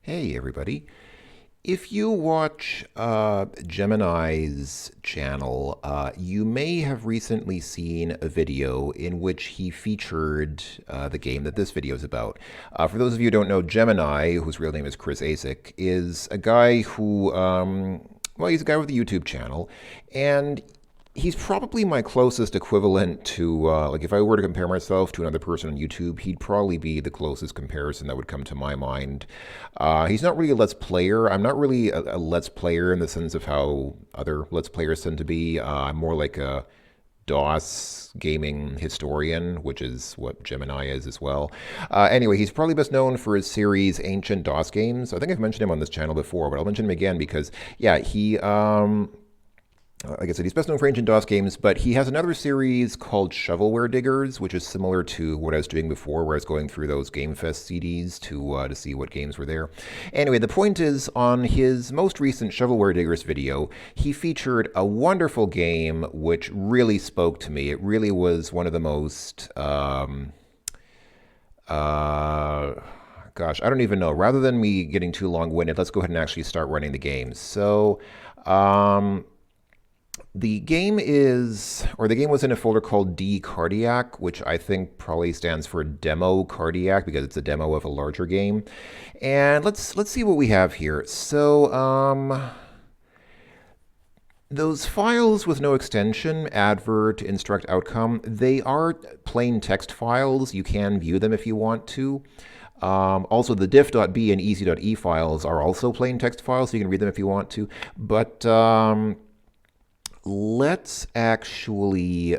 Hey everybody. If you watch Gemini's channel, you may have recently seen a video in which he featured the game that this video is about. For those of you who don't know, Gemini, whose real name is Chris Asic, is a guy who, well, he's a guy with a YouTube channel, and he's probably my closest equivalent to, like, if I were to compare myself to another person on YouTube, he'd probably be the closest comparison that would come to my mind. He's not really a Let's Player. I'm not really a Let's Player in the sense of how other Let's Players tend to be. I'm more like a DOS gaming historian, which is what Gemini is as well. Anyway, he's probably best known for his series Ancient DOS Games. I think I've mentioned him on this channel before, but I'll mention him again because, yeah, he like I said, he's best known for Ancient DOS games, but he has another series called Shovelware Diggers, which is similar to what I was doing before, where I was going through those Game Fest CDs to see what games were there. Anyway, the point is, on his most recent Shovelware Diggers video, he featured a wonderful game which really spoke to me. It really was one of the most, gosh, I don't even know. Rather than me getting too long-winded, let's go ahead and actually start running the game. So, the game was in a folder called D Cardiac, which I think probably stands for Demo Cardiac because it's a demo of a larger game. And let's see what we have here. So, those files with no extension, advert, instruct outcome, they are plain text files. You can view them if you want to. Also, the diff.b and easy.e files are also plain text files, so you can read them if you want to. But let's actually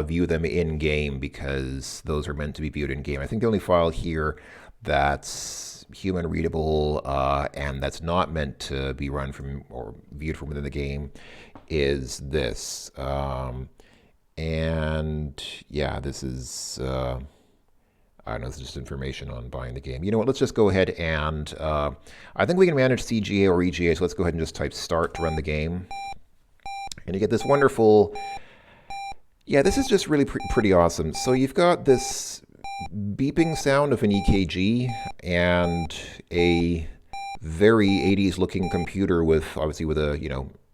view them in game because those are meant to be viewed in game. I think the only file here that's human readable and that's not meant to be run from or viewed from within the game is this. And yeah, this is, I don't know, this is just information on buying the game. You know what, let's just go ahead and, I think we can manage CGA or EGA, so let's go ahead and just type start to run the game. And you get this wonderful, yeah, this is just really pretty awesome. So you've got this beeping sound of an EKG and a very 80s looking computer with, obviously with a,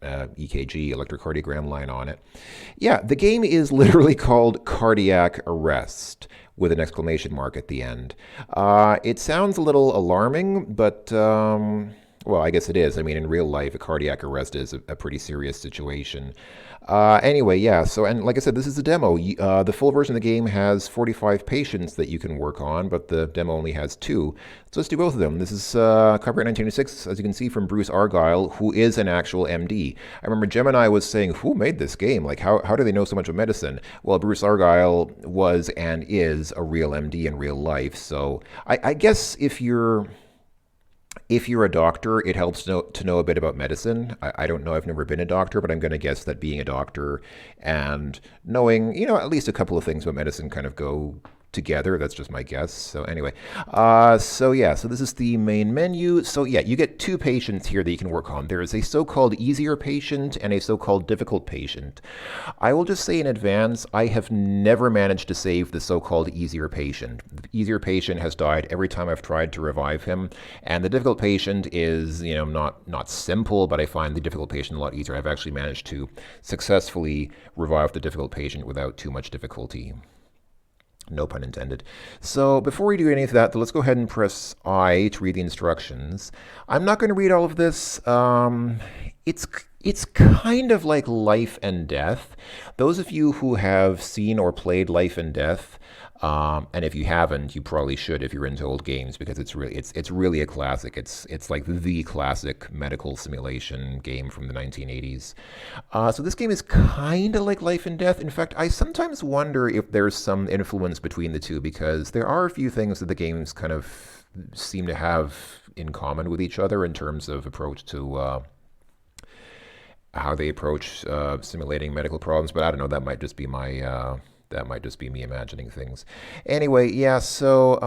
EKG, electrocardiogram line on it. Yeah, the game is literally called Cardiac Arrest with an exclamation mark at the end. It sounds a little alarming, but well, I guess it is. I mean, in real life, a cardiac arrest is a pretty serious situation. Anyway, yeah, so, and like I said, this is a demo. The full version of the game has 45 patients that you can work on, but the demo only has 2. So let's do both of them. This is copyright 1996, as you can see, from Bruce Argyle, who is an actual MD. I remember Gemini was saying, who made this game? Like, how do they know so much of medicine? Well, Bruce Argyle was and is a real MD in real life. So I guess if you're a doctor, it helps to know a bit about medicine. I don't know, I've never been a doctor, but I'm going to guess that being a doctor and knowing, at least a couple of things about medicine kind of go together. That's just my guess. So anyway, so this is the main menu. So yeah, you get 2 patients here that you can work on. There is a so-called easier patient and a so-called difficult patient. I will just say in advance, I have never managed to save the so-called easier patient. The easier patient has died every time I've tried to revive him, and the difficult patient is, not simple, but I find the difficult patient a lot easier. I've actually managed to successfully revive the difficult patient without too much difficulty. No pun intended. So before we do any of that, let's go ahead and press I to read the instructions. I'm not going to read all of this. It's kind of like Life and Death. Those of you who have seen or played Life and Death, and if you haven't, you probably should if you're into old games because it's really a classic. It's like the classic medical simulation game from the 1980s. So this game is kind of like Life and Death. In fact, I sometimes wonder if there's some influence between the two because there are a few things that the games kind of seem to have in common with each other in terms of approach to how they approach simulating medical problems. But I don't know. That might just be my that might just be me imagining things. Anyway, yeah, so,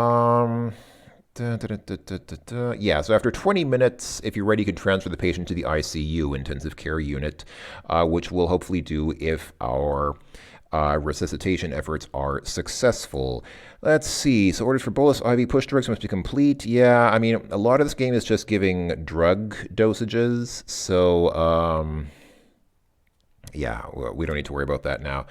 yeah, so after 20 minutes, if you're ready, you can transfer the patient to the ICU, intensive care unit, which we'll hopefully do if our resuscitation efforts are successful. Let's see. So orders for bolus IV push drugs must be complete. Yeah, I mean, a lot of this game is just giving drug dosages. So, yeah, we don't need to worry about that now.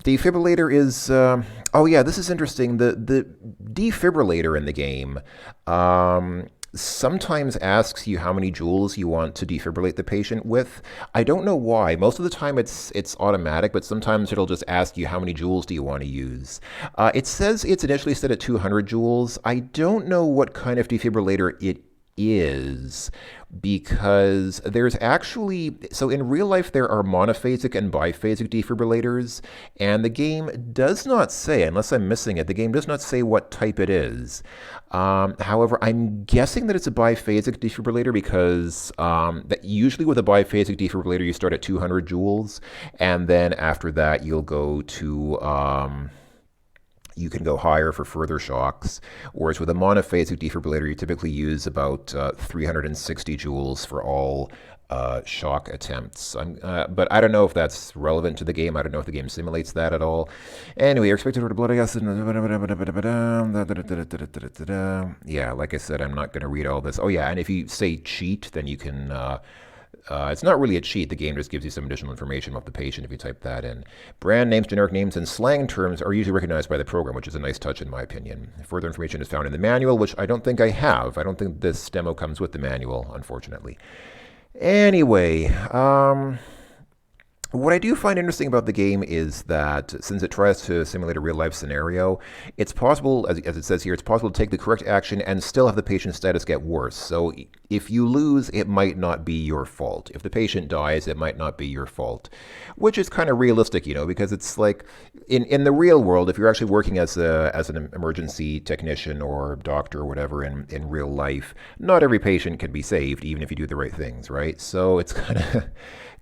Defibrillator is, oh yeah, this is interesting. The defibrillator in the game sometimes asks you how many joules you want to defibrillate the patient with. I don't know why. Most of the time it's automatic, but sometimes it'll just ask you how many joules do you want to use. It says it's initially set at 200 joules. I don't know what kind of defibrillator it is, because there's actually, so in real life there are monophasic and biphasic defibrillators, and the game does not say, unless I'm missing it, the game does not say what type it is. However, I'm guessing that it's a biphasic defibrillator, because that usually with a biphasic defibrillator you start at 200 joules, and then after that you'll go to you can go higher for further shocks, whereas with a monophasic defibrillator, you typically use about 360 joules for all shock attempts. But I don't know if that's relevant to the game. I don't know if the game simulates that at all. Anyway, you're expected to order blood acid. Yeah, like I said, I'm not going to read all this. Oh yeah, and if you say cheat, then you can... it's not really a cheat. The game just gives you some additional information about the patient if you type that in. Brand names, generic names, and slang terms are usually recognized by the program, which is a nice touch in my opinion. Further information is found in the manual, which I don't think I have. I don't think this demo comes with the manual, unfortunately. Anyway, what I do find interesting about the game is that since it tries to simulate a real-life scenario, it's possible, as it says here, it's possible to take the correct action and still have the patient's status get worse. So if you lose, it might not be your fault. If the patient dies, it might not be your fault, which is kind of realistic, you know, because it's like in the real world, if you're actually working as an emergency technician or doctor or whatever in real life, not every patient can be saved, even if you do the right things, right? So it's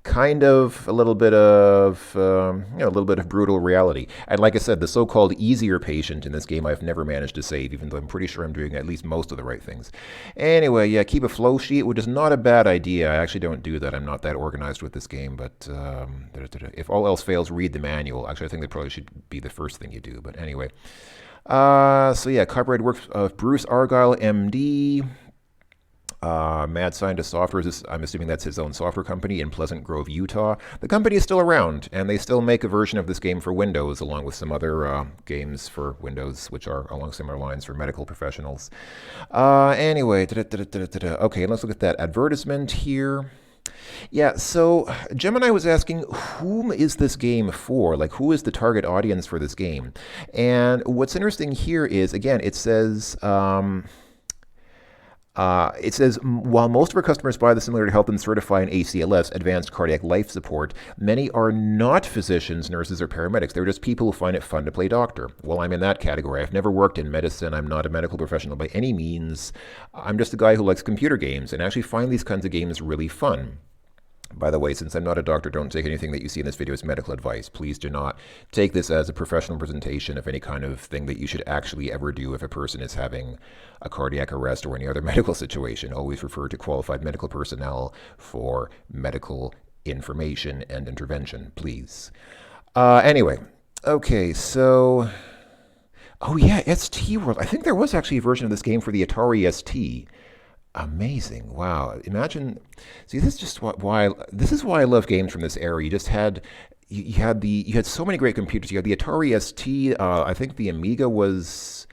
kind of a little bit of a little bit of brutal reality. And like I said, the so-called easier patient in this game I've never managed to save, even though I'm pretty sure I'm doing at least most of the right things. Anyway, yeah, keep a flow sheet, which is not a bad idea. I actually don't do that. I'm not that organized with this game, but if all else fails, read the manual. Actually, I think that probably should be the first thing you do, but anyway. So yeah, copyright works of Bruce Argyle, MD. Mad Scientist Software, I'm assuming that's his own software company in Pleasant Grove, Utah. The company is still around, and they still make a version of this game for Windows, along with some other games for Windows, which are along similar lines for medical professionals. Anyway, okay, let's look at that advertisement here. Yeah, so Gemini was asking, whom is this game for? Like, who is the target audience for this game? And what's interesting here is, again, it says... while most of our customers buy the simulator to help them certify an ACLS, Advanced Cardiac Life Support, many are not physicians, nurses, or paramedics. They're just people who find it fun to play doctor. Well, I'm in that category. I've never worked in medicine. I'm not a medical professional by any means. I'm just a guy who likes computer games and actually find these kinds of games really fun. By the way, since I'm not a doctor, don't take anything that you see in this video as medical advice. Please do not take this as a professional presentation of any kind of thing that you should actually ever do if a person is having a cardiac arrest or any other medical situation. Always refer to qualified medical personnel for medical information and intervention, please. Anyway, okay, so... Oh yeah, ST World. I think there was actually a version of this game for the Atari ST. Amazing! Wow. Imagine. See, this is just why. This is why I love games from this era. You just had, you had so many great computers. You had the Atari ST. I think the Amiga was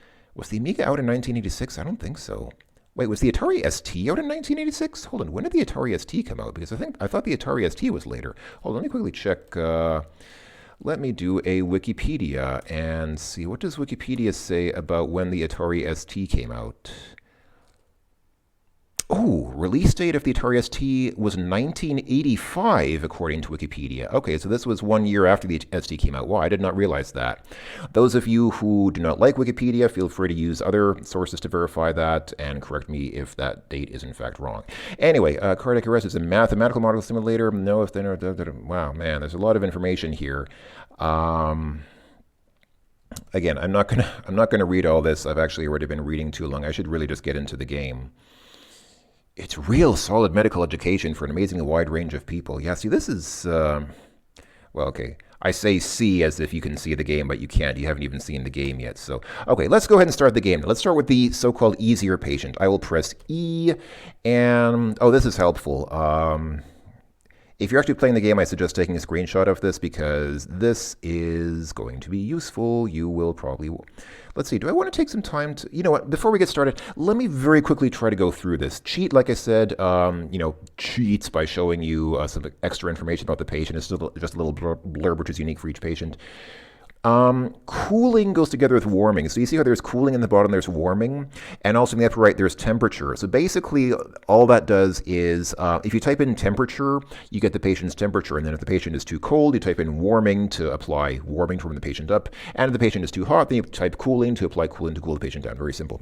the Amiga out in 1986? I don't think so. Wait, was the Atari ST out in 1986? Hold on. When did the Atari ST come out? Because I thought the Atari ST was later. Hold on. Let me quickly check. Let me do a Wikipedia and see, what does Wikipedia say about when the Atari ST came out. Oh, release date of the Atari ST was 1985, according to Wikipedia. Okay, so this was 1 year after the ST came out. Wow, I did not realize that. Those of you who do not like Wikipedia, feel free to use other sources to verify that and correct me if that date is in fact wrong. Anyway, cardiac arrest is a mathematical model simulator. No, if they're... Wow, man, there's a lot of information here. Again, I'm not gonna read all this. I've actually already been reading too long. I should really just get into the game. It's real solid medical education for an amazingly wide range of people. Yeah, see, this is, well, okay. I say see as if you can see the game, but you can't. You haven't even seen the game yet. So, okay, let's go ahead and start the game. Let's start with the so-called easier patient. I will press E, and oh, this is helpful. If you're actually playing the game, I suggest taking a screenshot of this because this is going to be useful. You will probably... Let's see, do I want to take some time to... You know what, before we get started, let me very quickly try to go through this. Cheat, like I said, cheats by showing you some extra information about the patient. It's just a little blurb which is unique for each patient. Cooling goes together with warming. So you see how there's cooling in the bottom, there's warming, and also in the upper right, there's temperature. So basically, all that does is, if you type in temperature, you get the patient's temperature, and then if the patient is too cold, you type in warming to apply warming to warm the patient up, and if the patient is too hot, then you type cooling to apply cooling to cool the patient down. Very simple.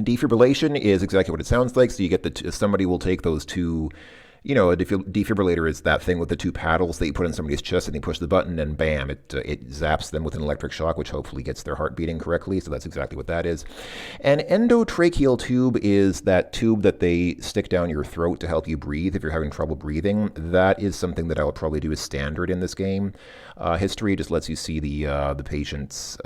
Defibrillation is exactly what it sounds like. So you get somebody will take those two. A defibrillator is that thing with the two paddles that you put on somebody's chest and you push the button and bam, it zaps them with an electric shock, which hopefully gets their heart beating correctly. So that's exactly what that is. An endotracheal tube is that tube that they stick down your throat to help you breathe if you're having trouble breathing. That is something that I will probably do as standard in this game. History just lets you see the patient's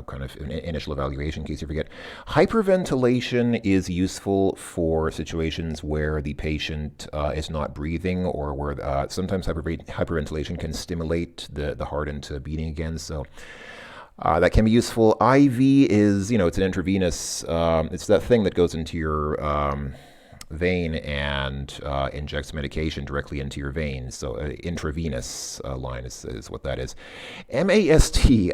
kind of initial evaluation in case you forget. Hyperventilation is useful for situations where the patient is not breathing or where sometimes hyperventilation can stimulate the heart into beating again. So that can be useful. IV is, it's an intravenous, it's that thing that goes into your vein and injects medication directly into your veins. So intravenous line is what that is. MAST.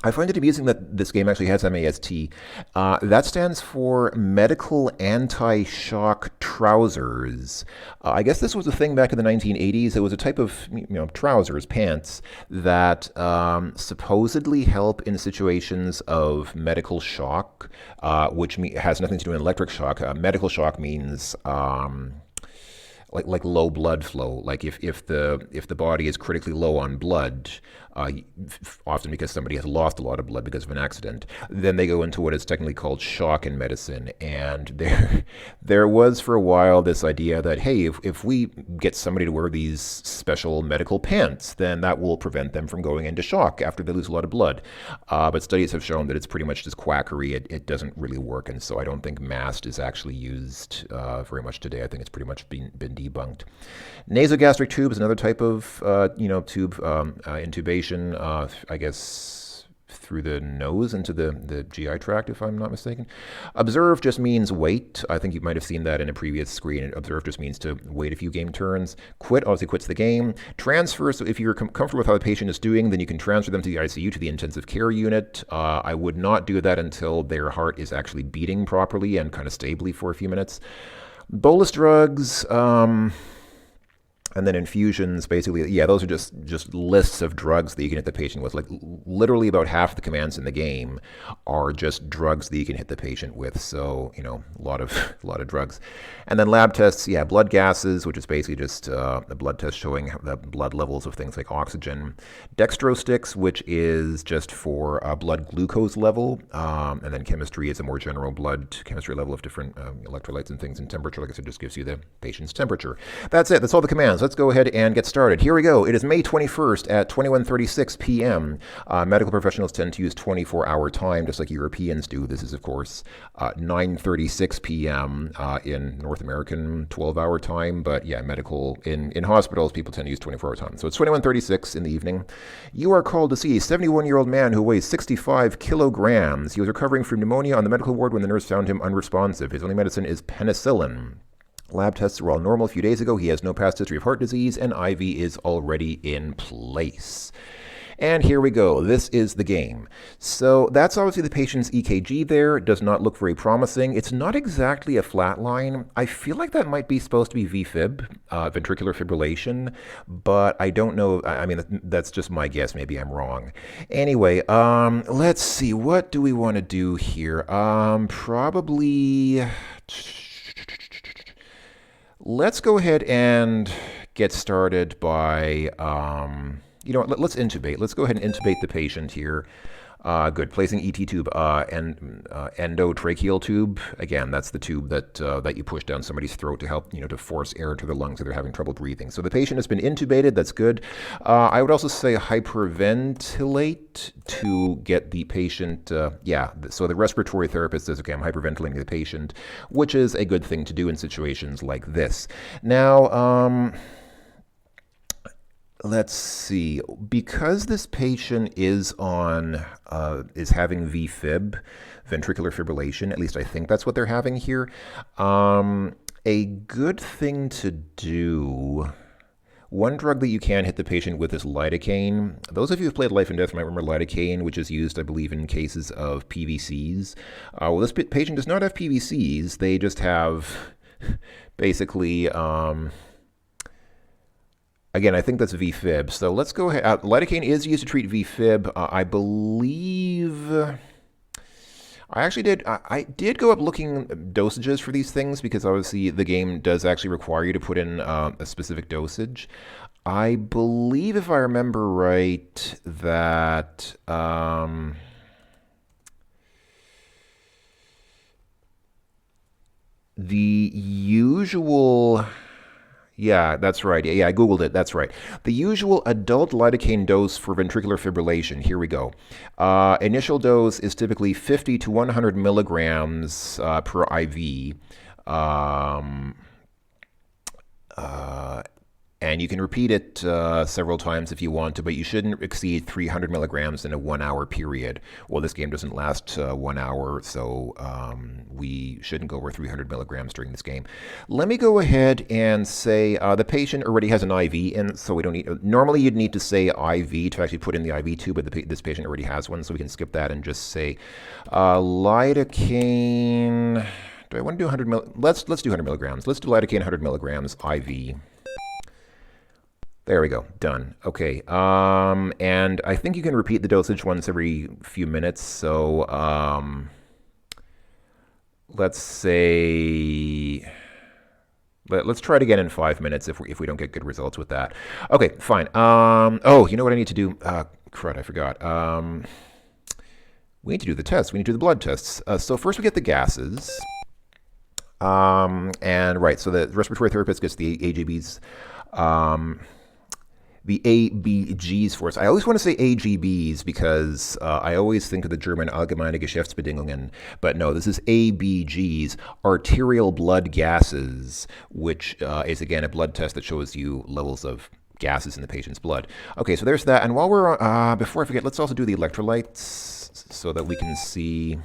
I find it amusing that this game actually has MAST. That stands for Medical Anti-Shock Trousers. I guess this was a thing back in the 1980s. It was a type of trousers, pants, that supposedly help in situations of medical shock, which has nothing to do with electric shock. Medical shock means... like low blood flow. Like if the body is critically low on blood, often because somebody has lost a lot of blood because of an accident, then they go into what is technically called shock in medicine. And there was for a while this idea that, hey, if we get somebody to wear these special medical pants, then that will prevent them from going into shock after they lose a lot of blood. But studies have shown that it's pretty much just quackery. It doesn't really work, and so I don't think MAST is actually used very much today. I think it's pretty much been debunked. Nasogastric tube is another type of tube intubation. I guess through the nose into the GI tract, if I'm not mistaken. Observe just means wait. I think you might have seen that in a previous screen. Observe just means to wait a few game turns. Quit obviously quits the game. Transfer, so if you're comfortable with how the patient is doing, then you can transfer them to the ICU, to the intensive care unit. I would not do that until their heart is actually beating properly and kind of stably for a few minutes. Bolus drugs, and then infusions, basically, yeah, those are just lists of drugs that you can hit the patient with. Like literally about half the commands in the game are just drugs that you can hit the patient with. So, a lot of drugs. And then lab tests, yeah, blood gases, which is basically just a blood test showing the blood levels of things like oxygen. Dextro sticks, which is just for blood glucose level. And then chemistry is a more general blood chemistry level of different electrolytes and things. And temperature, like I said, just gives you the patient's temperature. That's it. That's all the commands. Let's go ahead and get started. Here we go. It is May 21st at 21:36 p.m. Medical professionals tend to use 24-hour time, just like Europeans do. This is, of course, 9:36 p.m. In North American 12-hour time. But yeah, in hospitals, people tend to use 24-hour time. So it's 21:36 in the evening. You are called to see a 71-year-old man who weighs 65 kilograms. He was recovering from pneumonia on the medical ward when the nurse found him unresponsive. His only medicine is penicillin. Lab tests were all normal a few days ago. He has no past history of heart disease, and IV is already in place. And here we go. This is the game. So that's obviously the patient's EKG there. It does not look very promising. It's not exactly a flat line. I feel like that might be supposed to be VFib, ventricular fibrillation, but I don't know. I mean, that's just my guess. Maybe I'm wrong. Anyway, let's see. What do we want to do here? Probably... Let's go ahead and get started by, let's intubate. Let's go ahead and intubate the patient here. Good. Placing ET tube and endotracheal tube. Again, that's the tube that you push down somebody's throat to help, to force air into their lungs if they're having trouble breathing. So the patient has been intubated. That's good. I would also say hyperventilate to get the patient. So the respiratory therapist says, okay, I'm hyperventilating the patient, which is a good thing to do in situations like this. Now, let's see. Because this patient is having VFib, ventricular fibrillation. At least I think that's what they're having here. A good thing to do. One drug that you can hit the patient with is lidocaine. Those of you who've played Life and Death might remember lidocaine, which is used, I believe, in cases of PVCs. Well, this patient does not have PVCs. They just have basically. Again, I think that's VFib. So let's go ahead. Lidocaine is used to treat VFib. I believe. I did go up looking dosages for these things because obviously the game does actually require you to put in a specific dosage. I believe, if I remember right, that the usual. Yeah, that's right. Yeah, I Googled it. That's right. The usual adult lidocaine dose for ventricular fibrillation. Here we go. Initial dose is typically 50 to 100 milligrams per IV. And you can repeat it several times if you want to, but you shouldn't exceed 300 milligrams in a 1 hour period. Well, this game doesn't last 1 hour, so we shouldn't go over 300 milligrams during this game. Let me go ahead and say the patient already has an IV in, so we don't need. Normally, you'd need to say IV to actually put in the IV tube, but this patient already has one, so we can skip that and just say lidocaine. Do I want to do 100 mil? Let's do 100 milligrams. Let's do lidocaine 100 milligrams IV. There we go. Done. Okay. And I think you can repeat the dosage once every few minutes. So let's say let's try it again in 5 minutes if we don't get good results with that. Okay, fine. Oh, you know what I need to do? Crud, I forgot. We need to do the tests. We need to do the blood tests. So first we get the gases. And right, so the respiratory therapist gets the AGBs. The ABGs for us. I always want to say AGBs because I always think of the German Allgemeine Geschäftsbedingungen, but no, this is ABGs, arterial blood gases, which is again a blood test that shows you levels of gases in the patient's blood. Okay, so there's that. And while we're before I forget, let's also do the electrolytes so that we can see.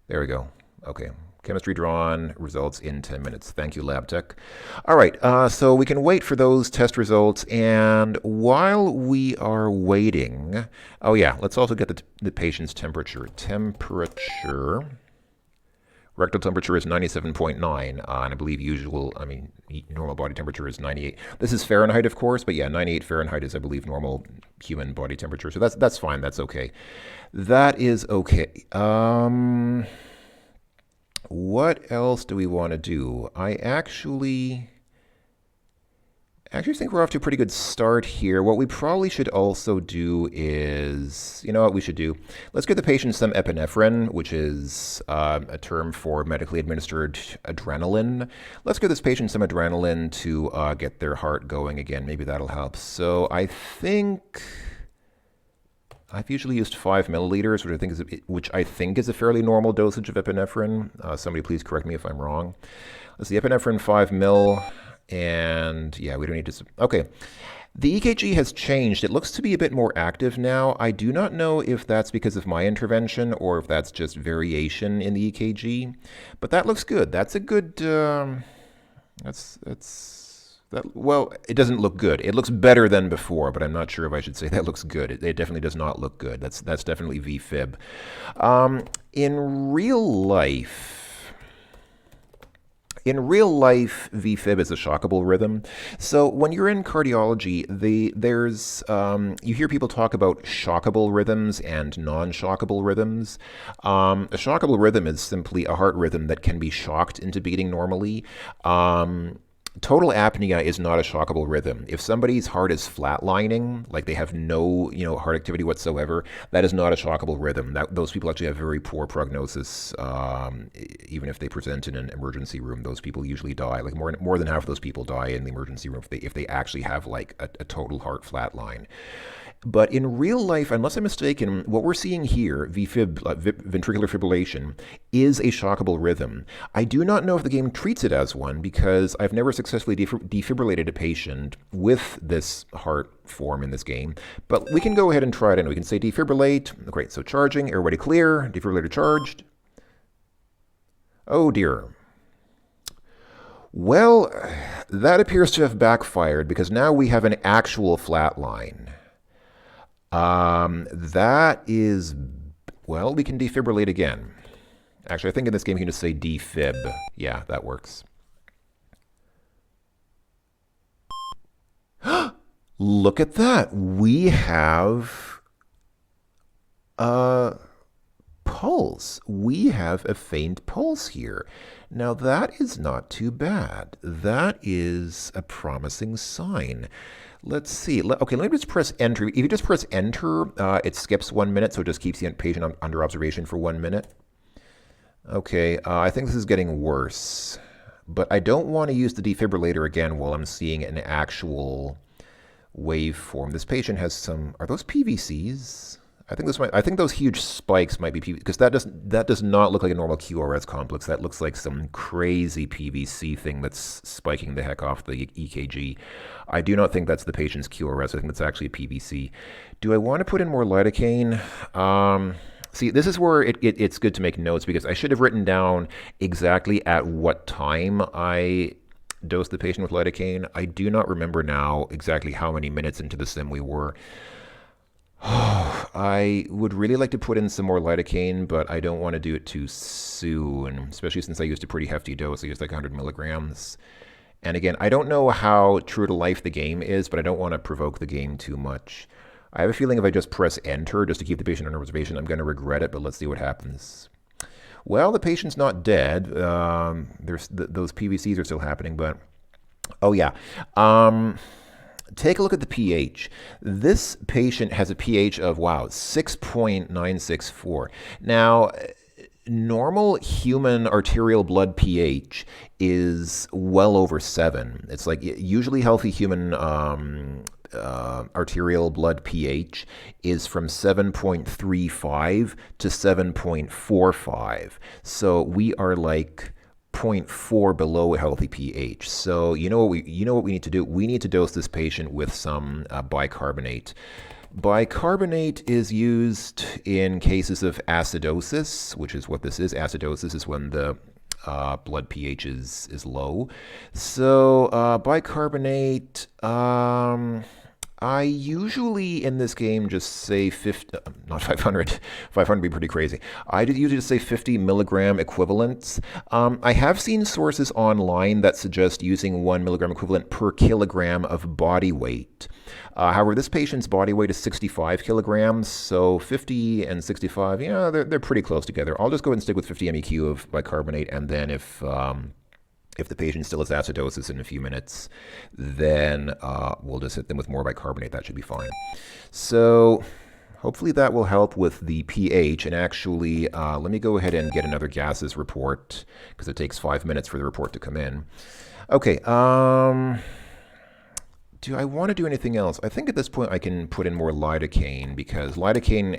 There we go. Okay. Chemistry drawn, results in 10 minutes. Thank you, lab tech. All right, so we can wait for those test results. And while we are waiting, oh yeah, let's also get the patient's temperature. Rectal temperature is 97.9, and I believe normal body temperature is 98. This is Fahrenheit, of course, but yeah, 98 Fahrenheit is, I believe, normal human body temperature. So that's fine. That's okay. That is okay. What else do we want to do? I actually think we're off to a pretty good start here. What we probably should also do is, you know what we should do? Let's give the patient some epinephrine, which is a term for medically administered adrenaline. Let's give this patient some adrenaline to get their heart going again. Maybe that'll help. So I think I've usually used 5 milliliters, which I think is a fairly normal dosage of epinephrine. Somebody please correct me if I'm wrong. Let's see, epinephrine 5 mil, and yeah, we don't need to. Okay, the EKG has changed. It looks to be a bit more active now. I do not know if that's because of my intervention or if that's just variation in the EKG, but that looks good. That's a good. Well, it doesn't look good. It looks better than before, but I'm not sure if I should say that looks good. It definitely does not look good. That's definitely VFib. In real life, VFib is a shockable rhythm. So when you're in cardiology, you hear people talk about shockable rhythms and non-shockable rhythms. A shockable rhythm is simply a heart rhythm that can be shocked into beating normally. total apnea is not a shockable rhythm. If somebody's heart is flatlining, like they have no, heart activity whatsoever, that is not a shockable rhythm. Those people actually have very poor prognosis. Even if they present in an emergency room, those people usually die. Like more than half of those people die in the emergency room if they actually have like a total heart flatline. But in real life, unless I'm mistaken, what we're seeing here, ventricular fibrillation, is a shockable rhythm. I do not know if the game treats it as one because I've never successfully defibrillated a patient with this heart form in this game. But we can go ahead and try it, and we can say defibrillate. Great, so charging, everybody clear, defibrillator charged. Oh dear. Well, that appears to have backfired because now we have an actual flat line. That is, well, we can defibrillate again. Actually, I think in this game you can just say defib. Yeah, that works. Look at that. We have a pulse. We have a faint pulse here. Now that is not too bad. That is a promising sign. Let's see. Okay, let me just press enter. If you just press enter, it skips 1 minute, so it just keeps the patient under observation for 1 minute. Okay, I think this is getting worse. But I don't want to use the defibrillator again while I'm seeing an actual waveform. This patient has some... Are those PVCs? I think those huge spikes might be PVC, because that does not look like a normal QRS complex. That looks like some crazy PVC thing that's spiking the heck off the EKG. I do not think that's the patient's QRS. I think that's actually a PVC. Do I want to put in more lidocaine? See, this is where it's good to make notes, because I should have written down exactly at what time I dosed the patient with lidocaine. I do not remember now exactly how many minutes into the sim we were. I would really like to put in some more lidocaine, but I don't want to do it too soon, especially since I used a pretty hefty dose. I used like 100 milligrams. And again, I don't know how true to life the game is, but I don't want to provoke the game too much. I have a feeling if I just press enter just to keep the patient under observation, I'm going to regret it, but let's see what happens. Well, the patient's not dead. Those PVCs are still happening, but... Oh, yeah. Take a look at the pH. This patient has a pH of, wow, 6.964. Now, normal human arterial blood pH is well over 7. It's like usually healthy human arterial blood pH is from 7.35 to 7.45. So we are like 0.4 below a healthy pH. So you know what we need to do? We need to dose this patient with some bicarbonate. Bicarbonate is used in cases of acidosis, which is what this is. Acidosis is when the blood pH is low. So bicarbonate, I usually in this game just say 50, not 500, 500 would be pretty crazy. I usually just say 50 milligram equivalents. I have seen sources online that suggest using 1 milligram equivalent per kilogram of body weight. However, this patient's body weight is 65 kilograms, so 50 and 65, yeah, they're pretty close together. I'll just go ahead and stick with 50 MEQ of bicarbonate, and then if the patient still has acidosis in a few minutes, then we'll just hit them with more bicarbonate. That should be fine. So hopefully that will help with the pH. And actually, let me go ahead and get another gases report, because it takes 5 minutes for the report to come in. Okay. Do I want to do anything else? I think at this point I can put in more lidocaine, because lidocaine,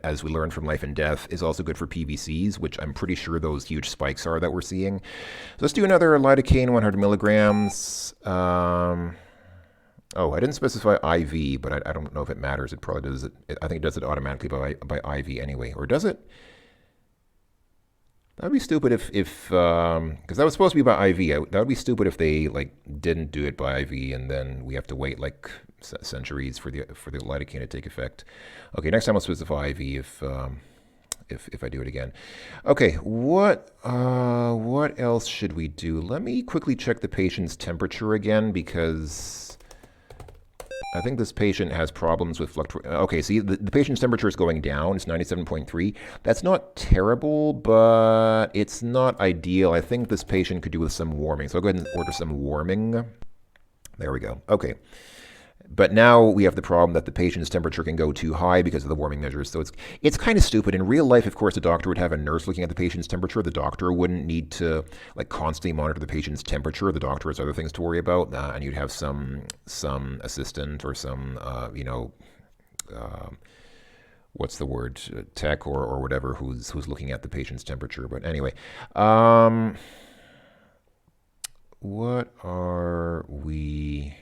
as we learned from Life and Death, is also good for PVCs, which I'm pretty sure those huge spikes are that we're seeing. So let's do another lidocaine, 100 milligrams. Oh, I didn't specify IV, but I don't know if it matters. It probably does. I think it does it automatically by IV anyway. Or does it? That would be stupid if because that was supposed to be by IV. That would be stupid if they didn't do it by IV, and then we have to wait like centuries for the lidocaine to take effect. Okay, next time I'll specify IV if I do it again. Okay, what else should we do? Let me quickly check the patient's temperature again, because I think this patient has problems with fluctuation. Okay, see, the patient's temperature is going down. It's 97.3. That's not terrible, but it's not ideal. I think this patient could do with some warming. So I'll go ahead and order some warming. There we go. Okay. But now we have the problem that the patient's temperature can go too high because of the warming measures. So it's kind of stupid. In real life, of course, the doctor would have a nurse looking at the patient's temperature. The doctor wouldn't need to like constantly monitor the patient's temperature. The doctor has other things to worry about, and you'd have some assistant or some what's the word, tech or whatever who's looking at the patient's temperature. But anyway, what are we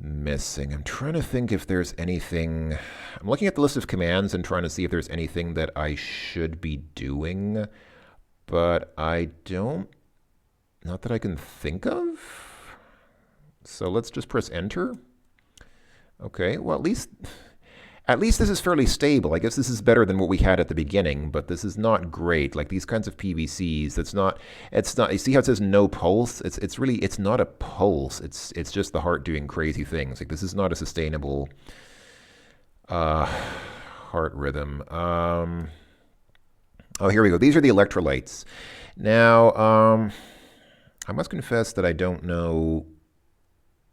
missing? I'm trying to think if there's anything. I'm looking at the list of commands and trying to see if there's anything that I should be doing, but I don't, not that I can think of. So let's just press enter. Okay, well at least this is fairly stable. I guess this is better than what we had at the beginning, but this is not great. Like these kinds of PVCs, it's not, you see how it says no pulse? It's not a pulse. It's just the heart doing crazy things. Like this is not a sustainable heart rhythm. Oh, here we go. These are the electrolytes. Now, I must confess that I don't know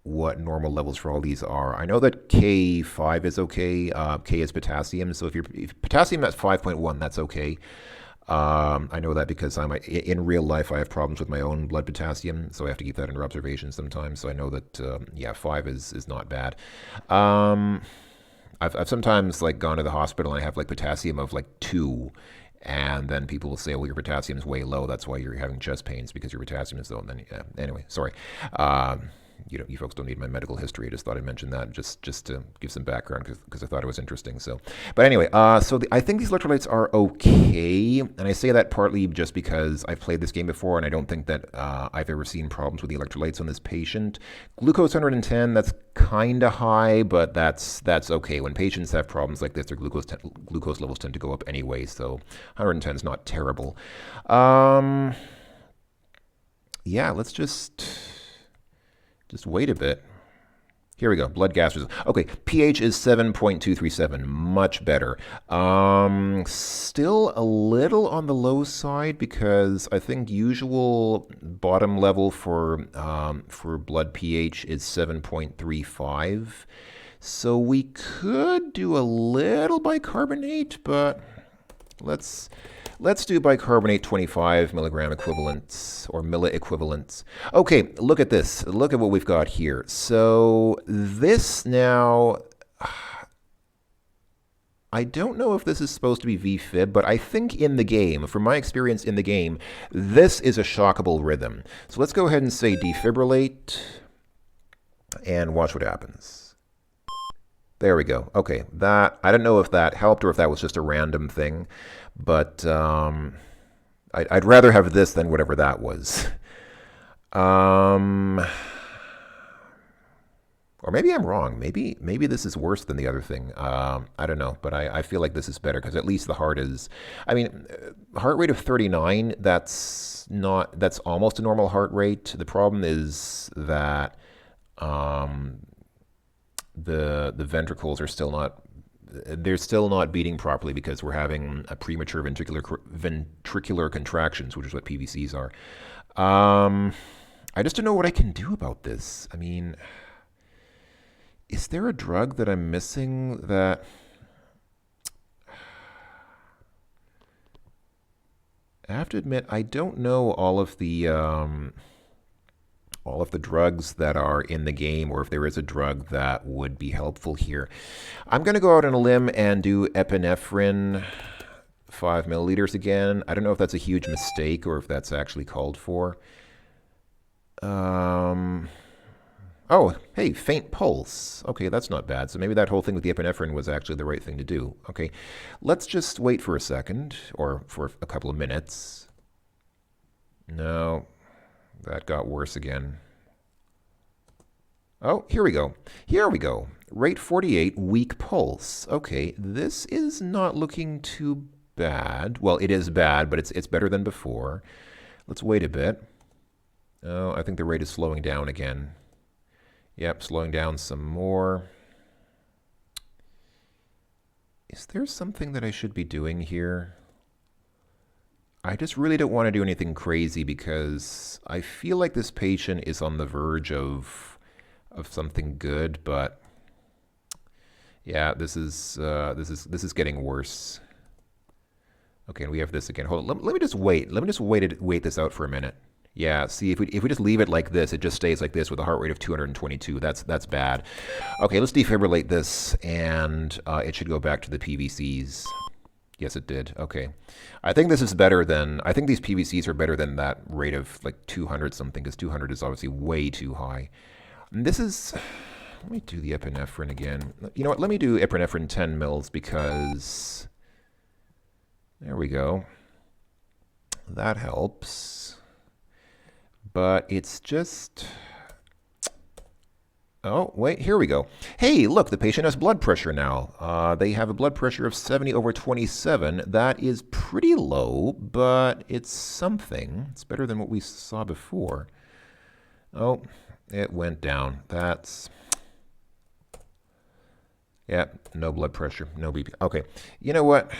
what normal levels for all these are. I know that K5 is okay. K is potassium. So if potassium at 5.1, that's okay. I know that because in real life I have problems with my own blood potassium, so I have to keep that under observation sometimes. So I know that 5 is not bad. I've sometimes like gone to the hospital and I have like potassium of like 2. And then people will say, well, your potassium is way low. That's why you're having chest pains, because your potassium is low. And then, anyway, sorry. You folks don't need my medical history. I just thought I'd mention that just to give some background because I thought it was interesting. So, but anyway, I think these electrolytes are okay, and I say that partly just because I've played this game before, and I don't think that I've ever seen problems with the electrolytes on this patient. Glucose 110, that's kind of high, but that's okay. When patients have problems like this, their glucose levels tend to go up anyway, so 110 is not terrible. Yeah, let's just wait a bit. Here we go. Blood gas results. Okay, pH is 7.237. Much better. Still a little on the low side because I think usual bottom level for blood pH is 7.35. So we could do a little bicarbonate, but let's do bicarbonate 25 milligram equivalents or milliequivalents. Okay, look at this. Look at what we've got here. So this now, I don't know if this is supposed to be VFib, but I think in the game, from my experience in the game, this is a shockable rhythm. So let's go ahead and say defibrillate and watch what happens. There we go. Okay, that, I don't know if that helped or if that was just a random thing, but I'd rather have this than whatever that was. Or maybe I'm wrong. Maybe this is worse than the other thing. I don't know, but I feel like this is better because at least the heart is, I mean, heart rate of 39, that's almost a normal heart rate. The problem is that the ventricles are still not, they're still not beating properly because we're having a premature ventricular contractions, which is what PVCs are. I just don't know what I can do about this. I mean, is there a drug that I'm missing that... I have to admit, I don't know all of the drugs that are in the game, or if there is a drug that would be helpful here. I'm going to go out on a limb and do epinephrine 5 milliliters again. I don't know if that's a huge mistake or if that's actually called for. Oh, hey, faint pulse. Okay, that's not bad. So maybe that whole thing with the epinephrine was actually the right thing to do. Okay, let's just wait for a second, or for a couple of minutes. No, that got worse again. Oh, here we go. Here we go. Rate 48, weak pulse. Okay, this is not looking too bad. Well, it is bad, but it's better than before. Let's wait a bit. Oh, I think the rate is slowing down again. Yep, slowing down some more. Is there something that I should be doing here? I just really don't want to do anything crazy because I feel like this patient is on the verge of something good, but yeah, this is getting worse. Okay, and we have this again. Hold on, let me just wait. Let me just wait this out for a minute. Yeah, see, if we just leave it like this, it just stays like this with a heart rate of 222. That's bad. Okay, let's defibrillate this, and it should go back to the PVCs. Yes, it did. Okay. I think this is better than, I think these PVCs are better than that rate of like 200 something, because 200 is obviously way too high. And this is, let me do the epinephrine again. You know what, let me do epinephrine 10 mils because, there we go. That helps. But it's just, oh, wait, here we go. Hey, look, the patient has blood pressure now. They have a blood pressure of 70/27. That is pretty low, but it's something. It's better than what we saw before. Oh, it went down. That's, yeah, no blood pressure, no BP. Okay, you know what?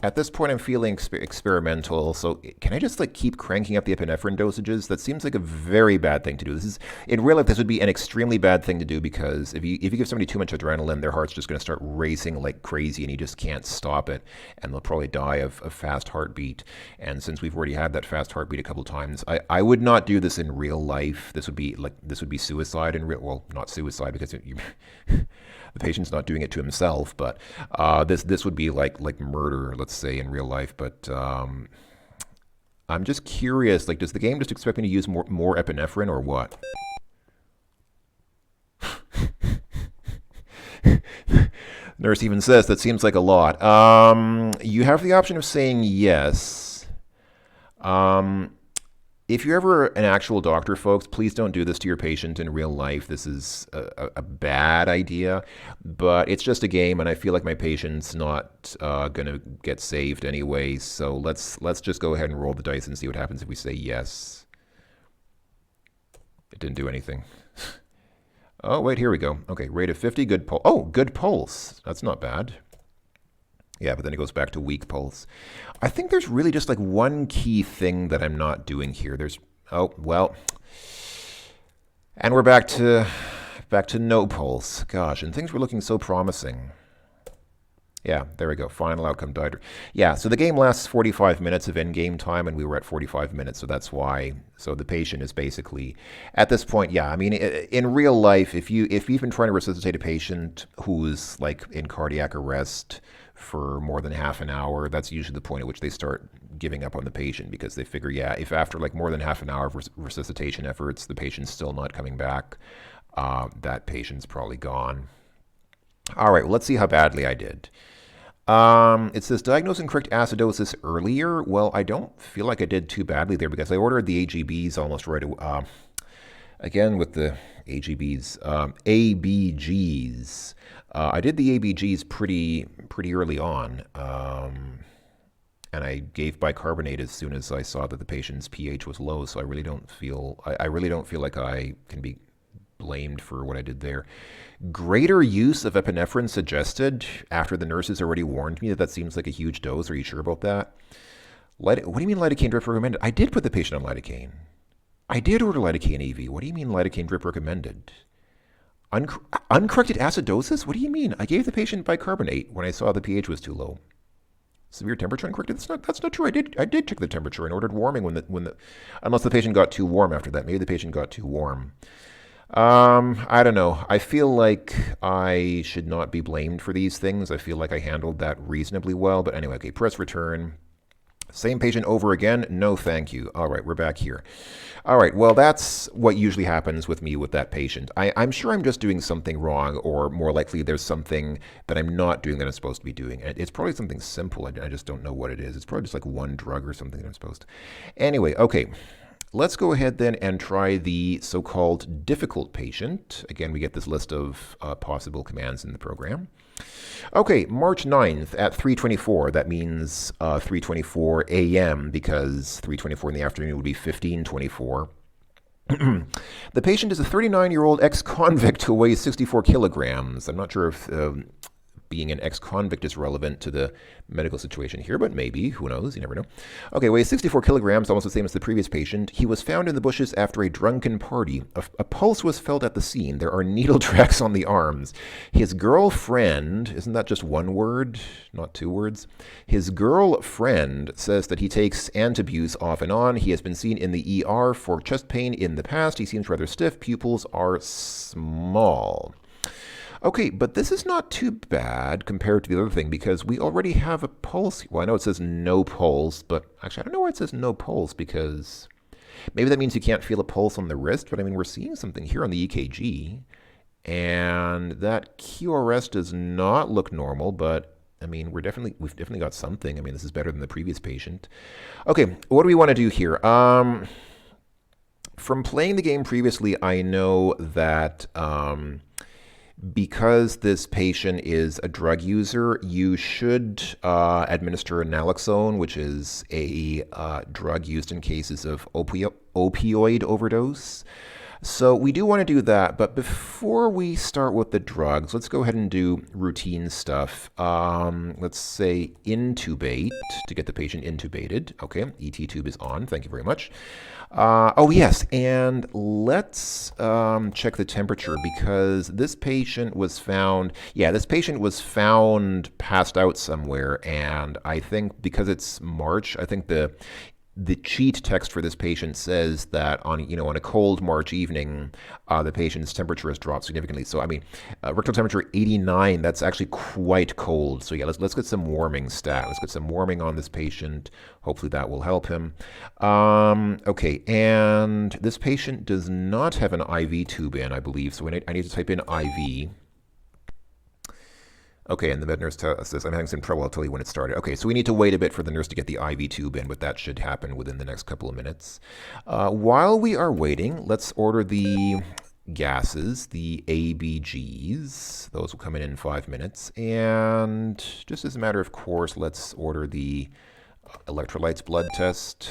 At this point, I'm feeling experimental, so can I just like keep cranking up the epinephrine dosages? That seems like a very bad thing to do. This is, in real life, this would be an extremely bad thing to do because if you give somebody too much adrenaline, their heart's just going to start racing like crazy, and you just can't stop it, and they'll probably die of a fast heartbeat. And since we've already had that fast heartbeat a couple times, I would not do this in real life. This would be suicide in real, well, not suicide because you. The patient's not doing it to himself, but this would be like murder, let's say, in real life. But I'm just curious, like, does the game just expect me to use more epinephrine or what? Nurse even says that seems like a lot. You have the option of saying yes. If you're ever an actual doctor, folks, please don't do this to your patient in real life. This is a bad idea, but it's just a game, and I feel like my patient's not going to get saved anyway. So let's just go ahead and roll the dice and see what happens if we say yes. It didn't do anything. Oh, wait, here we go. Okay, rate of 50, good pulse. Oh, good pulse. That's not bad. Yeah, but then it goes back to weak pulse. I think there's really just like one key thing that I'm not doing here. There's, oh, well, and we're back to no pulse. Gosh, and things were looking so promising. Yeah, there we go. Final outcome died. Yeah, so the game lasts 45 minutes of in-game time, and we were at 45 minutes, so that's why. So the patient is basically, at this point, yeah, I mean, in real life, if you've been trying to resuscitate a patient who's like in cardiac arrest for more than half an hour, that's usually the point at which they start giving up on the patient, because they figure, yeah, if after like more than half an hour of resuscitation efforts, the patient's still not coming back, that patient's probably gone. All right, well, let's see how badly I did. It says diagnose incorrect acidosis earlier. Well, I don't feel like I did too badly there because I ordered the AGBs almost right away. Again, with the AGBs, ABGs. I did the ABGs pretty early on, and I gave bicarbonate as soon as I saw that the patient's pH was low. So I really don't feel like I can be blamed for what I did there. Greater use of epinephrine suggested after the nurses already warned me that seems like a huge dose. Are you sure about that? What do you mean lidocaine drip recommended? I did put the patient on lidocaine. I did order lidocaine AV. What do you mean lidocaine drip recommended? Uncorrected acidosis? What do you mean? I gave the patient bicarbonate when I saw the pH was too low. Severe temperature uncorrected? That's not true. I did check the temperature and ordered warming unless the patient got too warm after that. Maybe the patient got too warm. I don't know. I feel like I should not be blamed for these things. I feel like I handled that reasonably well. But anyway, okay, press return. Same patient over again? No, thank you. All right, we're back here. All right, well, that's what usually happens with me with that patient. I'm sure I'm just doing something wrong, or more likely there's something that I'm not doing that I'm supposed to be doing. It's probably something simple. I just don't know what it is. It's probably just like one drug or something that I'm supposed to. Anyway, okay. Let's go ahead then and try the so-called difficult patient. Again, we get this list of possible commands in the program. Okay, March 9th at 3:24. That means 3:24 a.m. because 3:24 in the afternoon would be 15:24. The patient is a 39-year-old ex-convict who weighs 64 kilograms. I'm not sure if being an ex-convict is relevant to the medical situation here, but maybe. Who knows? You never know. Okay, weighs 64 kilograms, almost the same as the previous patient. He was found in the bushes after a drunken party. A pulse was felt at the scene. There are needle tracks on the arms. His girlfriend, isn't that just one word, not two words? His girlfriend says that he takes Antabuse off and on. He has been seen in the ER for chest pain in the past. He seems rather stiff. Pupils are small. Okay, but this is not too bad compared to the other thing because we already have a pulse. Well, I know it says no pulse, but actually I don't know why it says no pulse because maybe that means you can't feel a pulse on the wrist, but I mean, we're seeing something here on the EKG, and that QRS does not look normal, but I mean, we've definitely got something. I mean, this is better than the previous patient. Okay, what do we want to do here? From playing the game previously, I know that because this patient is a drug user, you should administer naloxone, which is a drug used in cases of opioid overdose. So we do want to do that, but before we start with the drugs, let's go ahead and do routine stuff. Let's say intubate to get the patient intubated. Okay, ET tube is on. Thank you very much. Oh yes, and let's check the temperature because this patient was found, passed out somewhere, and I think because it's March, I think the cheat text for this patient says that on a cold March evening, the patient's temperature has dropped significantly. So I mean, rectal temperature 89. That's actually quite cold. So yeah, let's get some warming stat. Let's get some warming on this patient. Hopefully that will help him. Okay, and this patient does not have an IV tube in, I believe. So I need to type in IV. Okay, and the med nurse says, I'm having some trouble, I'll tell you when it started. Okay, so we need to wait a bit for the nurse to get the IV tube in, but that should happen within the next couple of minutes. While we are waiting, let's order the gases, the ABGs. Those will come in 5 minutes. And just as a matter of course, let's order the electrolytes blood test.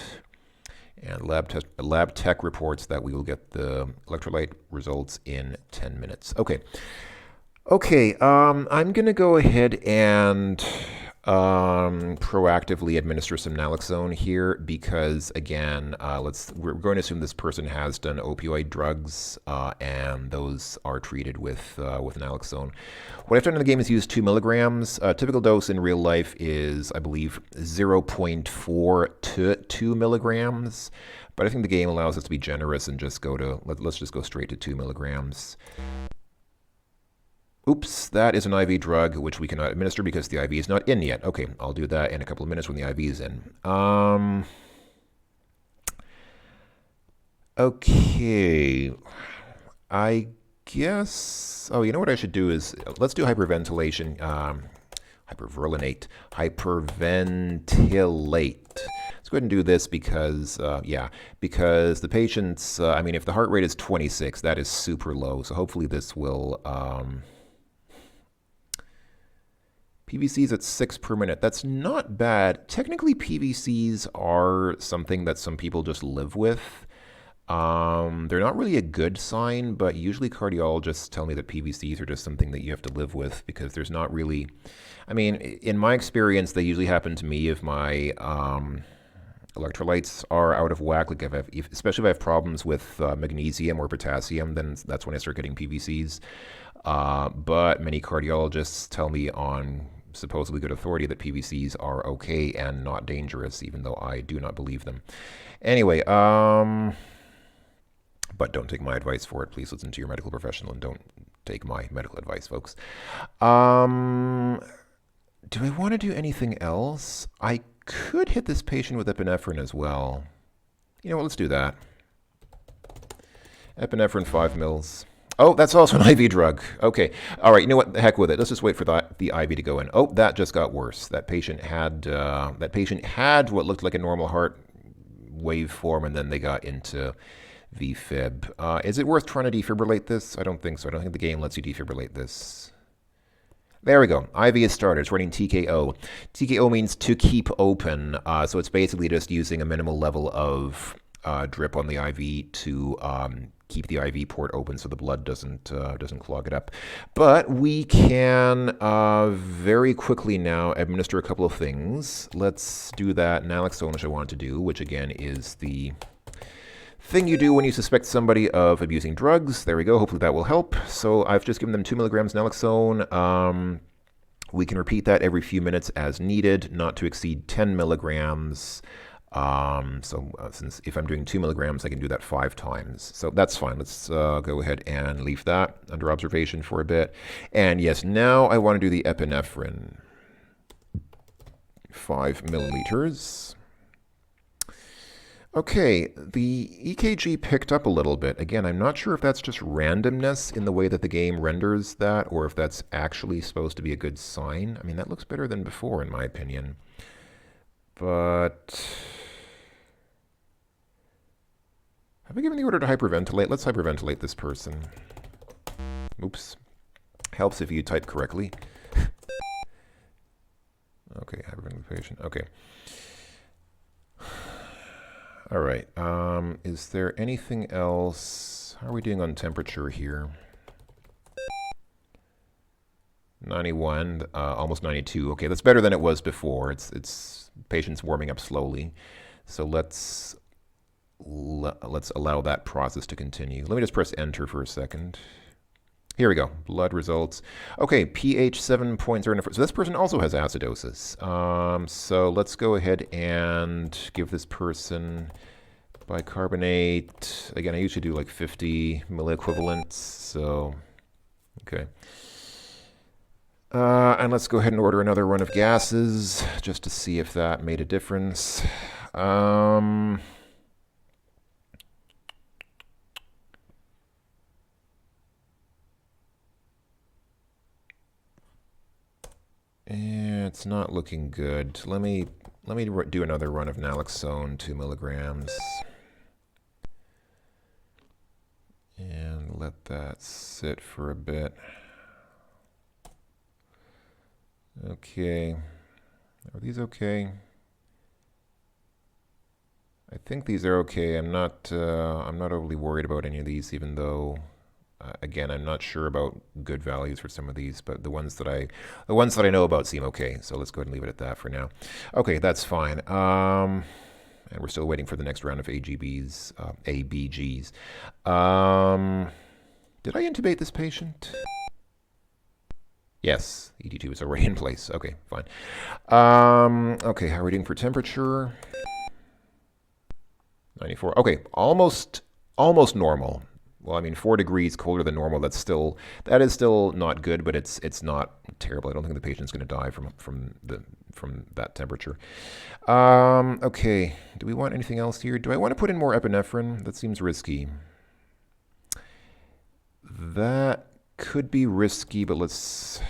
And lab tech reports that we will get the electrolyte results in 10 minutes. Okay, I'm going to go ahead and proactively administer some naloxone here because, again, we're going to assume this person has done opioid drugs, and those are treated with naloxone. What I've done in the game is use 2 milligrams. Typical dose in real life is, I believe, 0.4 to 2 milligrams. But I think the game allows us to be generous and just let's just go straight to 2 milligrams. Oops, that is an IV drug, which we cannot administer because the IV is not in yet. Okay, I'll do that in a couple of minutes when the IV is in. Okay, I guess, you know what I should do is, let's do hyperventilate. Let's go ahead and do this because, because the patient's, if the heart rate is 26, that is super low. So hopefully this will, PVCs at 6 per minute. That's not bad. Technically, PVCs are something that some people just live with. They're not really a good sign, but usually cardiologists tell me that PVCs are just something that you have to live with because there's not really, in my experience, they usually happen to me if my electrolytes are out of whack, like especially if I have problems with magnesium or potassium, then that's when I start getting PVCs. But many cardiologists tell me on supposedly good authority that PVCs are okay and not dangerous, even though I do not believe them. Anyway, but don't take my advice for it. Please listen to your medical professional and don't take my medical advice, folks. Do I want to do anything else? I could hit this patient with epinephrine as well. You know what, let's do that. Epinephrine 5 mils. Oh, that's also an IV drug. Okay. All right. You know what? The heck with it. Let's just wait for the IV to go in. Oh, that just got worse. That patient had what looked like a normal heart waveform, and then they got into VFib. Is it worth trying to defibrillate this? I don't think so. I don't think the game lets you defibrillate this. There we go. IV is started. It's running TKO. TKO means to keep open. So it's basically just using a minimal level of drip on the IV to keep the IV port open so the blood doesn't clog it up. But we can very quickly now administer a couple of things. Let's do that naloxone, which I wanted to do, which again is the thing you do when you suspect somebody of abusing drugs. There we go. Hopefully that will help. So I've just given them 2 milligrams naloxone. We can repeat that every few minutes as needed, not to exceed 10 milligrams. Since if I'm doing 2 milligrams, I can do that 5 times. So that's fine. Let's go ahead and leave that under observation for a bit. And yes, now I want to do the epinephrine. 5 milliliters. Okay, the EKG picked up a little bit. Again, I'm not sure if that's just randomness in the way that the game renders that, or if that's actually supposed to be a good sign. I mean, that looks better than before, in my opinion. But have I given the order to hyperventilate? Let's hyperventilate this person. Oops. Helps if you type correctly. Okay, hyperventilation. Okay. All right. Is there anything else? How are we doing on temperature here? 91, almost 92. Okay, that's better than it was before. It's patient's warming up slowly. So let's allow that process to continue. Let me just press enter for a second. Here we go. Blood results. Okay, pH 7.0. So this person also has acidosis. So let's go ahead and give this person bicarbonate. Again, I usually do like 50 milliequivalents. So, okay. And let's go ahead and order another run of gases just to see if that made a difference. It's not looking good. Let me do another run of naloxone, 2 milligrams. And let that sit for a bit. Okay. Are these okay? I think these are okay. I'm not overly worried about any of these, even though again, I'm not sure about good values for some of these, but the ones that I know about seem okay. So let's go ahead and leave it at that for now. Okay, that's fine. And we're still waiting for the next round of ABGs. Did I intubate this patient? Yes, ED2 is already in place. Okay, fine. Okay, how are we doing for temperature? 94. Okay, almost normal. Well, I mean, 4 degrees colder than normal. That is still not good, but it's not terrible. I don't think the patient's going to die from that temperature. Okay. Do we want anything else here? Do I want to put in more epinephrine? That seems risky. That could be risky, but let's.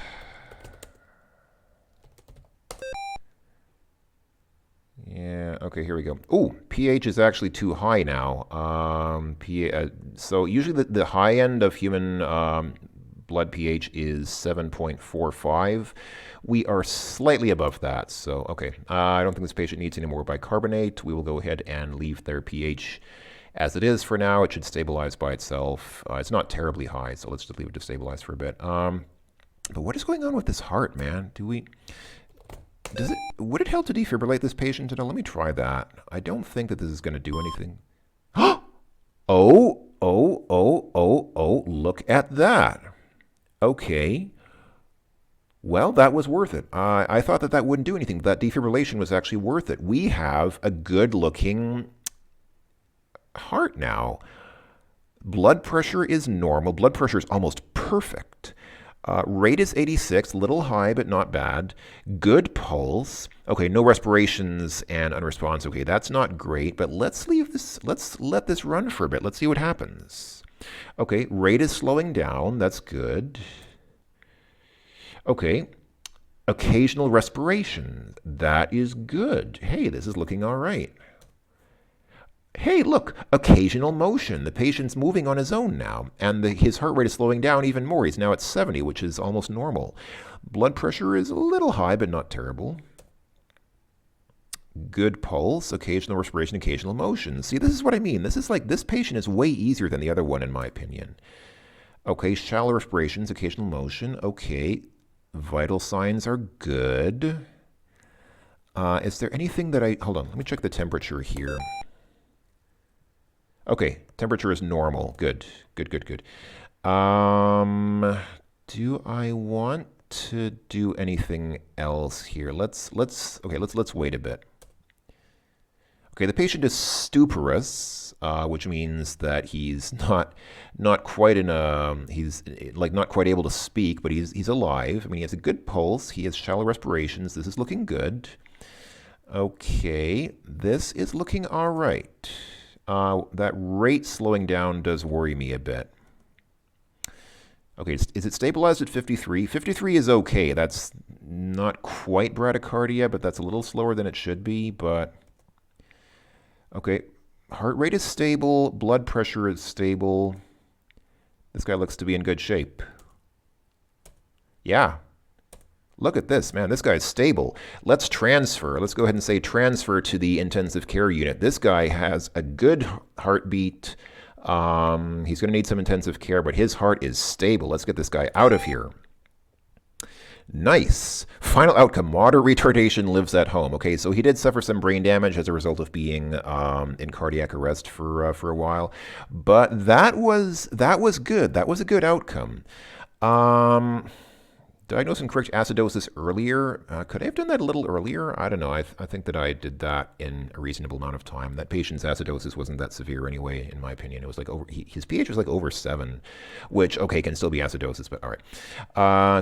Yeah, okay, here we go. Oh, pH is actually too high now. So usually the high end of human blood pH is 7.45. We are slightly above that, so okay. I don't think this patient needs any more bicarbonate. We will go ahead and leave their pH as it is for now. It should stabilize by itself. It's not terribly high, so let's just leave it to stabilize for a bit. But what is going on with this heart, man? Would it help to defibrillate this patient at all? Let me try that. I don't think that this is going to do anything. Oh, look at that. Okay. Well, that was worth it. I thought that wouldn't do anything. That defibrillation was actually worth it. We have a good-looking heart now. Blood pressure is normal. Blood pressure is almost perfect. Rate is 86, little high, but not bad. Good pulse. Okay, no respirations and unresponse. Okay, that's not great, but let's let this run for a bit. Let's see what happens. Okay, rate is slowing down. That's good. Okay, occasional respiration. That is good. Hey, this is looking all right. Hey, look, occasional motion. The patient's moving on his own now, and his heart rate is slowing down even more. He's now at 70, which is almost normal. Blood pressure is a little high, but not terrible. good pulse, occasional respiration, occasional motion. See, this is what I mean. This is like, this patient is way easier than the other one, in my opinion. Okay, shallow respirations, occasional motion. Okay, vital signs are good. Is there anything that hold on, let me check the temperature here. Okay, temperature is normal. Good, good, good, good. Do I want to do anything else here? Let's wait a bit. Okay, the patient is stuporous, which means that he's not quite he's like not quite able to speak, but he's alive. I mean, he has a good pulse. He has shallow respirations. This is looking good. Okay, this is looking all right. That rate slowing down does worry me a bit. Okay, is it stabilized at 53? 53 is okay. That's not quite bradycardia, but that's a little slower than it should be. But okay, heart rate is stable. Blood pressure is stable. This guy looks to be in good shape. Yeah. Look at this, man. This guy's stable. Let's transfer. Let's go ahead and say transfer to the intensive care unit. This guy has a good heartbeat. He's going to need some intensive care, but his heart is stable. Let's get this guy out of here. Nice. Final outcome. Moderate retardation, lives at home. Okay, so he did suffer some brain damage as a result of being in cardiac arrest for a while, but that was good. That was a good outcome. Diagnose and correct acidosis earlier. Could I have done that a little earlier? I don't know. I think that I did that in a reasonable amount of time. That patient's acidosis wasn't that severe anyway, in my opinion. It was like his pH was like over 7, which, okay, can still be acidosis, but all right.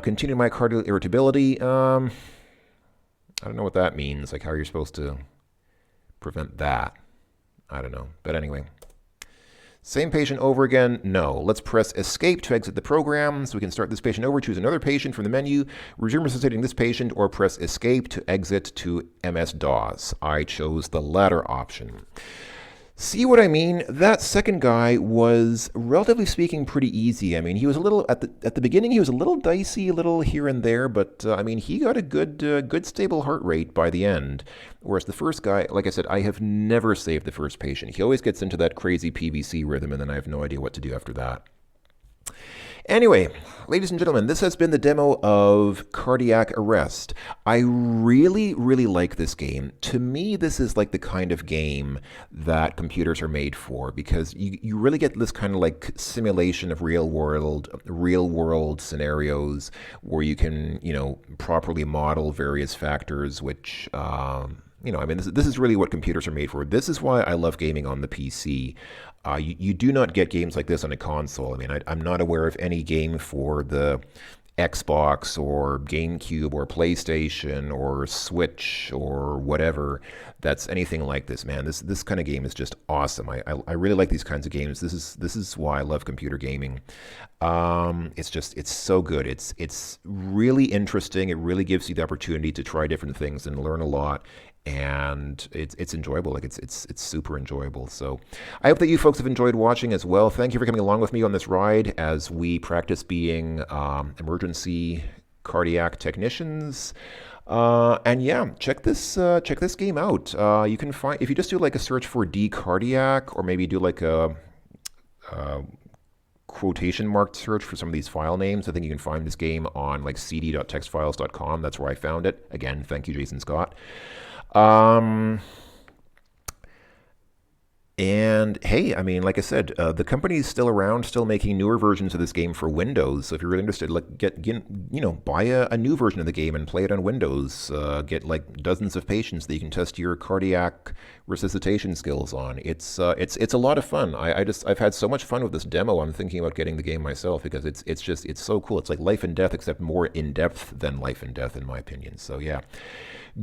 Continued myocardial irritability. I don't know what that means. Like, how are you supposed to prevent that? I don't know. But anyway. Same patient over again? No. Let's press escape to exit the program so we can start this patient over, choose another patient from the menu, resume resuscitating this patient, or press escape to exit to MS-DOS. I chose the latter option. See what I mean? That second guy was, relatively speaking, pretty easy. I mean, he was a little, at the beginning, he was a little dicey, a little here and there, but I mean, he got a good stable heart rate by the end. Whereas the first guy, like I said, I have never saved the first patient. He always gets into that crazy PVC rhythm, and then I have no idea what to do after that. Anyway, ladies and gentlemen, this has been the demo of Cardiac Arrest. I really, really like this game. To me, this is like the kind of game that computers are made for, because you really get this kind of like simulation of real world scenarios where you can, properly model various factors, which, I mean, this is really what computers are made for. This is why I love gaming on the PC. You do not get games like this on a console. I mean, I'm not aware of any game for the Xbox or GameCube or PlayStation or Switch or whatever that's anything like this, man. This kind of game is just awesome. I really like these kinds of games. This is why I love computer gaming. It's so good. It's really interesting. It really gives you the opportunity to try different things and learn a lot. And it's enjoyable. Like it's super enjoyable. So I hope that you folks have enjoyed watching as well. Thank you for coming along with me on this ride as we practice being emergency cardiac technicians. And yeah, check this game out. You can find, if you just do like a search for D cardiac, or maybe do like a quotation mark search for some of these file names. I think you can find this game on like cd.textfiles.com. That's where I found it. Again, thank you, Jason Scott. And hey, I mean, like I said, the company is still around, still making newer versions of this game for Windows. So if you're really interested, like buy a new version of the game and play it on Windows. Get like dozens of patients that you can test your cardiac resuscitation skills on. It's a lot of fun. I've had so much fun with this demo. I'm thinking about getting the game myself because it's so cool. It's like Life and Death, except more in depth than Life and Death, in my opinion. So yeah,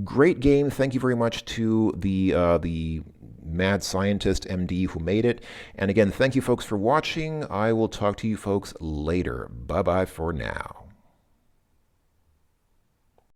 great game. Thank you very much to the mad scientist MD who made it. And again, thank you folks for watching. I will talk to you folks later. Bye-bye for now.